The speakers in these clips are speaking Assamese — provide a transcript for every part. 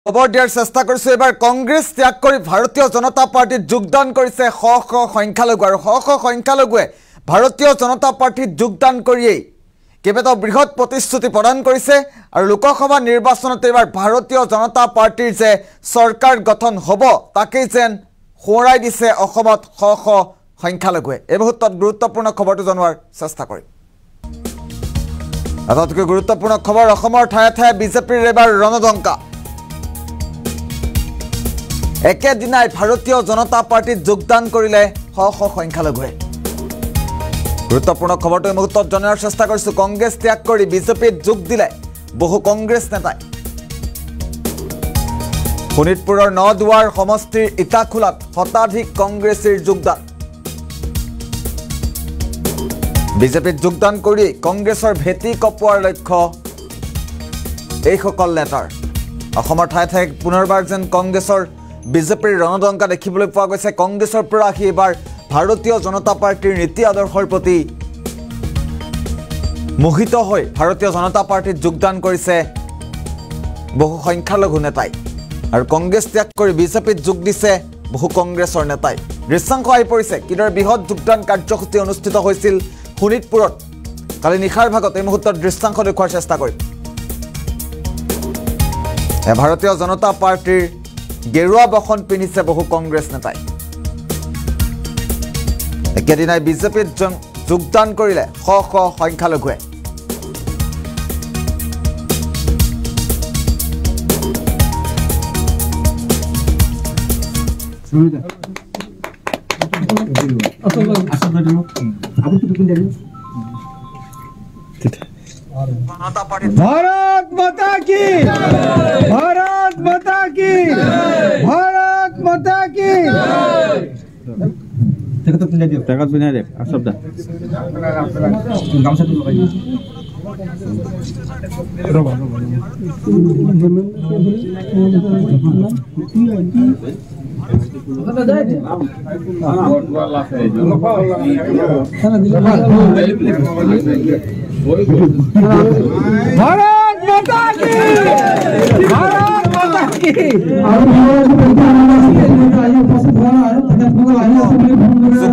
খবৰ দিয়াৰ চেষ্টা কৰিছো এবাৰ কংগ্ৰেছ ত্যাগ কৰি ভাৰতীয় জনতা পাৰ্টিত যোগদান কৰিছে শ শ সংখ্যালঘু আৰু শ শ সংখ্যালঘুৱে ভাৰতীয় জনতা পাৰ্টিত যোগদান কৰিয়েই কেইবাটাও বৃহৎ প্ৰতিশ্ৰুতি প্ৰদান কৰিছে আৰু লোকসভা নিৰ্বাচনত এবাৰ ভাৰতীয় জনতা পাৰ্টিৰ যে চৰকাৰ গঠন হ'ব তাকেই যেন সোঁৱৰাই দিছে অসমত শ শ সংখ্যালঘুৱে এই মুহূৰ্তত গুৰুত্বপূৰ্ণ খবৰটো জনোৱাৰ চেষ্টা কৰিম আটাইতকৈ গুৰুত্বপূৰ্ণ খবৰ অসমৰ ঠায়ে ঠায়ে বিজেপিৰ এবাৰ ৰণদংকা একেদিনাই ভাৰতীয় জনতা পাৰ্টিত যোগদান কৰিলে শ শ সংখ্যালঘুৱে গুৰুত্বপূৰ্ণ খবৰটো এই মুহূৰ্তত জনাৰ চেষ্টা কৰিছো কংগ্ৰেছ ত্যাগ কৰি বিজেপিত যোগ দিলে বহু কংগ্ৰেছ নেতাই শোণিতপুৰৰ নদুৱাৰ সমষ্টিৰ ইটাখোলাত শতাধিক কংগ্ৰেছীৰ যোগদান বিজেপিত যোগদান কৰি কংগ্ৰেছৰ ভেটি কপোৱাৰ লক্ষ্য এইসকল নেতাৰ অসমৰ ঠায়ে ঠায়ে পুনৰবাৰ যেন কংগ্ৰেছৰ বিজেপিৰ ৰণদংকা দেখিবলৈ পোৱা গৈছে কংগ্ৰেছৰ পৰা আহি এবাৰ ভাৰতীয় জনতা পাৰ্টিৰ নীতি আদৰ্শৰ প্ৰতি মোহিত হৈ ভাৰতীয় জনতা পাৰ্টিত যোগদান কৰিছে বহু সংখ্যালঘু নেতাই আৰু কংগ্ৰেছ ত্যাগ কৰি বিজেপিত যোগ দিছে বহু কংগ্ৰেছৰ নেতাই দৃশ্যাংশ আহি পৰিছে কিদৰে বৃহৎ যোগদান কাৰ্যসূচী অনুষ্ঠিত হৈছিল শোণিতপুৰত কালি নিশাৰ ভাগত এই মুহূৰ্তত দৃশ্যাংশ দেখুৱাৰ চেষ্টা কৰিম ভাৰতীয় জনতা পাৰ্টিৰ গেৰুৱা বসন পিন্ধিছে বহু কংগ্ৰেছ নেতাই একেদিনাই বিজেপিত যোগদান কৰিলে শ শ সংখ্যালঘুৱে भारत माता की भारत माता की भारत माता की टेकत पिन्हाই দে আশব্দা গামছাটো লগাই ৰবা भारत माता की भारत माता की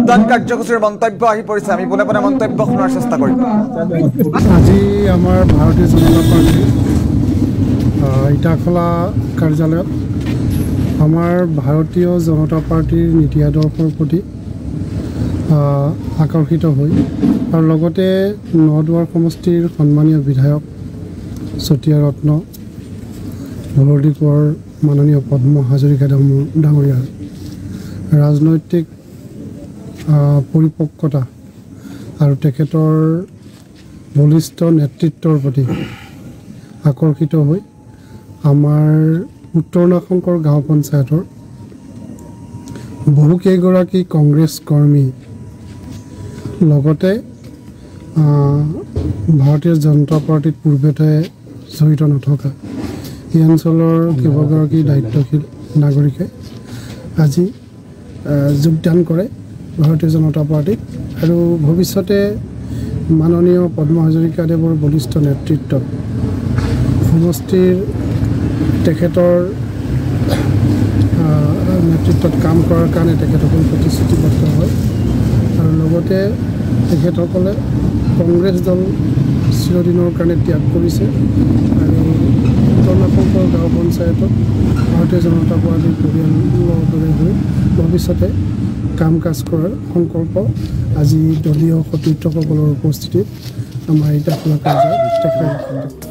যোগদান কাৰ্যসূচীৰ মন্তব্য আহি পৰিছে আমি পোনে পোনে মন্তব্য শুনাৰ চেষ্টা কৰিম আজি আমাৰ ভাৰতীয় জনতা পাৰ্টি ইটাখোলা কাৰ্যালয়ত আমাৰ ভাৰতীয় জনতা পাৰ্টিৰ নীতি আদৰ্শৰ প্ৰতি আকৰ্ষিত হৈ আৰু লগতে নদুৱাৰ সমষ্টিৰ সন্মানীয় বিধায়ক চতিয়া ৰত্ন ভৰলী কোঁৱৰ মাননীয় পদ্ম হাজৰিকা ডাঙৰীয়াৰ ৰাজনৈতিক পৰিপক্কতা আৰু তেখেতৰ বলিষ্ঠ নেতৃত্বৰ প্ৰতি আকৰ্ষিত হৈ আমাৰ উত্তৰ নাগশংকৰ গাঁও পঞ্চায়তৰ বহুকেইগৰাকী কংগ্ৰেছ কৰ্মী লগতে ভাৰতীয় জনতা পাৰ্টিত পূৰ্বতে জড়িত নথকা এই অঞ্চলৰ কেইবাগৰাকী দায়িত্বশীল নাগৰিকে আজি যোগদান কৰে ভাৰতীয় জনতা পাৰ্টিত আৰু ভৱিষ্যতে মাননীয় পদ্ম হাজৰিকাদেৱৰ বলিষ্ঠ নেতৃত্বত সমষ্টিৰ তেখেতৰ নেতৃত্বত কাম কৰাৰ কাৰণে তেখেতসকল প্ৰতিশ্ৰুতিবদ্ধ হয় আৰু লগতে তেখেতসকলে কংগ্ৰেছ দল চিৰদিনৰ কাৰণে ত্যাগ কৰিছে আৰু উত্তৰ নাগশংকৰ গাঁও পঞ্চায়তত ভাৰতীয় জনতা পাৰ্টিৰ পৰিয়ালৰ দৰে হৈ ভৱিষ্যতে কাম কাজ কৰাৰ সংকল্প আজি দলীয় সতীৰ্থসকলৰ উপস্থিতিত আমাৰ ইটাখোলা কাৰ্যালয়ত